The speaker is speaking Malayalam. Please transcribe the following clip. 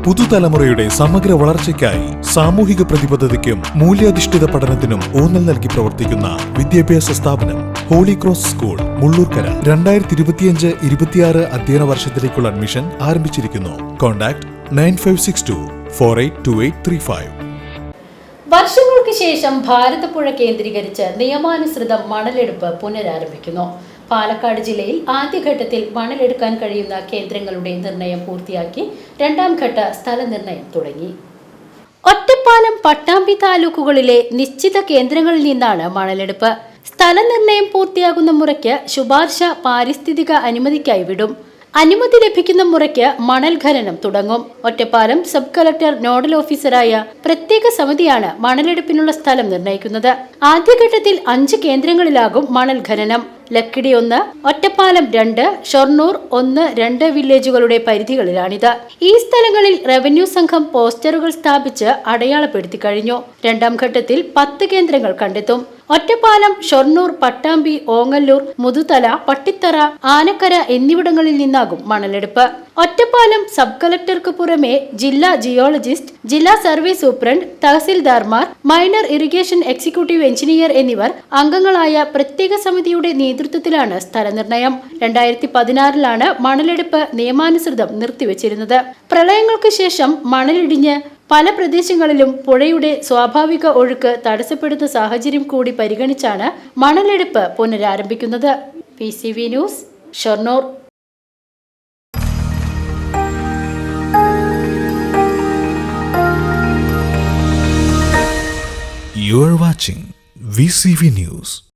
പുതുതലമുറയുടെ സമഗ്ര വളർച്ചയ്ക്കായി സാമൂഹിക പ്രതിബദ്ധതയ്ക്കും മൂല്യാധിഷ്ഠിത പഠനത്തിനും ഊന്നൽ നൽകി പ്രവർത്തിക്കുന്ന വിദ്യാഭ്യാസ സ്ഥാപനം ഹോളി ക്രോസ് സ്കൂൾ മുള്ളൂർക്കര 2025-26 അധ്യയന വർഷത്തിലേക്കുള്ള അഡ്മിഷൻ ആരംഭിച്ചിരിക്കുന്നു. കോൺടാക്ട് 9562482835. വർഷങ്ങൾക്ക് ശേഷം ഭാരതപ്പുഴ കേന്ദ്രീകരിച്ച് നിയമാനുസൃതം മണലെടുപ്പ് പുനരാരംഭിക്കുന്നു. പാലക്കാട് ജില്ലയിൽ ആദ്യഘട്ടത്തിൽ മണലെടുക്കാൻ കഴിയുന്ന കേന്ദ്രങ്ങളുടെ നിർണയം പൂർത്തിയാക്കി രണ്ടാം ഘട്ട സ്ഥലനിർണയം തുടങ്ങി. ഒറ്റപ്പാലം, പട്ടാമ്പി താലൂക്കുകളിലെ നിശ്ചിത കേന്ദ്രങ്ങളിൽ നിന്നാണ് മണലെടുപ്പ്. സ്ഥലനിർണയം പൂർത്തിയാകുന്ന മുറയ്ക്ക് ശുപാർശ പാരിസ്ഥിതിക അനുമതിക്കായി വിടും. അനുമതി ലഭിക്കുന്ന മുറയ്ക്ക് മണൽ ഖനനം തുടങ്ങും. ഒറ്റപ്പാലം സബ് കളക്ടർ നോഡൽ ഓഫീസറായ പ്രത്യേക സമിതിയാണ് മണലെടുപ്പിനുള്ള സ്ഥലം നിർണ്ണയിക്കുന്നത്. ആദ്യഘട്ടത്തിൽ 5 കേന്ദ്രങ്ങളിലാകും മണൽ ഖനനം. ലക്കിടി 1, ഒറ്റപ്പാലം 2, ഷൊർണൂർ 1, 2 വില്ലേജുകളുടെ പരിധികളിലാണിത്. ഈ സ്ഥലങ്ങളിൽ റവന്യൂ സംഘം പോസ്റ്ററുകൾ സ്ഥാപിച്ച് അടയാളപ്പെടുത്തി കഴിഞ്ഞു. രണ്ടാം ഘട്ടത്തിൽ 10 കേന്ദ്രങ്ങൾ കണ്ടെത്തും. ഒറ്റപ്പാലം, ഷൊർണൂർ, പട്ടാമ്പി, ഓങ്ങല്ലൂർ, മുതുതല, പട്ടിത്തറ, ആനക്കര എന്നിവിടങ്ങളിൽ നിന്നാകും മണലെടുപ്പ്. ഒറ്റപ്പാലം സബ് കളക്ടർക്ക് പുറമെ ജില്ലാ ജിയോളജിസ്റ്റ്, ജില്ലാ സർവേ സൂപ്രണ്ട്, തഹസിൽദാർമാർ, മൈനർ ഇറിഗേഷൻ എക്സിക്യൂട്ടീവ് എഞ്ചിനീയർ എന്നിവർ അംഗങ്ങളായ പ്രത്യേക സമിതിയുടെ നേതൃത്വത്തിലാണ് സ്ഥലനിർണയം. 2016 മണലെടുപ്പ് നിയമാനുസൃതം നിർത്തിവച്ചിരുന്നത്. പ്രളയങ്ങൾക്ക് ശേഷം മണലിടിഞ്ഞ് പല പ്രദേശങ്ങളിലും പുഴയുടെ സ്വാഭാവിക ഒഴുക്ക് തടസ്സപ്പെടുന്ന സാഹചര്യം കൂടി പരിഗണിച്ചാണ് മണലെടുപ്പ് പുനരാരംഭിക്കുന്നത്. PCV news, Shoranur. You are watching VCV News.